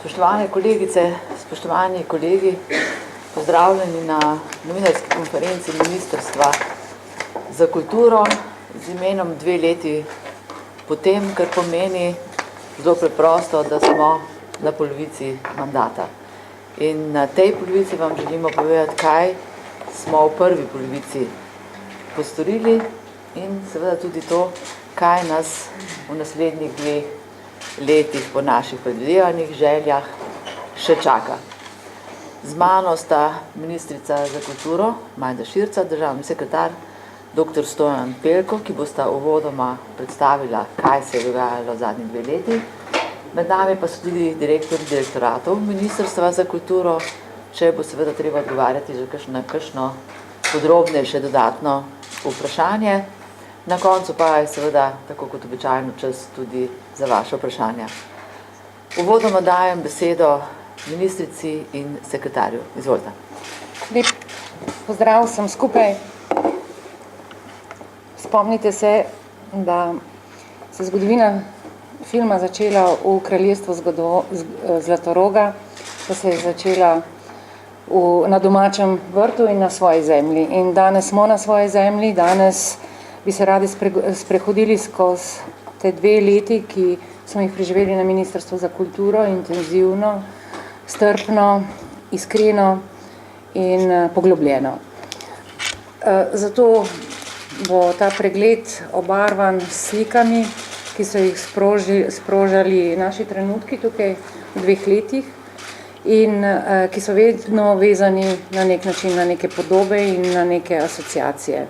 Spoštovane kolegice, spoštovani kolegi, pozdravljeni na novinarski konferenci Ministrstva za kulturo z imenom 2 leti potem, kar pomeni zelo preprosto, da smo na polovici mandata. In na tej polovici vam želimo povedati, kaj smo v prvi polovici postorili in seveda tudi to, kaj nas v naslednjih 2 letih po naših predvidevanjih, željah še čaka. Z mano sta ministrica za kulturo Majda Širca, državni sekretar dr. Stojan Pelko, ki bosta uvodoma predstavila, kaj se je dogajalo v zadnjih 2 leti. Med nami pa so tudi direktoratov Ministrstva za kulturo, če bo seveda treba odgovarjati že kakšno podrobnejše dodatno vprašanje. Na koncu pa je seveda, tako kot običajno, čas tudi za vaše vprašanja. Uvodoma dajem besedo ministrici in sekretarju. Izvolite. Lep pozdrav vsem skupaj. Spomnite se, da se zgodovina filma začela v kraljestvu Zlatoroga, da se je začela na domačem vrtu in na svoji zemlji. In danes smo na svoji zemlji, danes bi se radi sprehodili skozi te 2 leti, ki smo jih preživeli na Ministrstvu za kulturo, intenzivno, strpno, iskreno in poglobljeno. Zato bo ta pregled obarvan s slikami, ki so jih sprožali naši trenutki tukaj v 2 letih in ki so vedno vezani na nek način na neke podobe in na neke asociacije.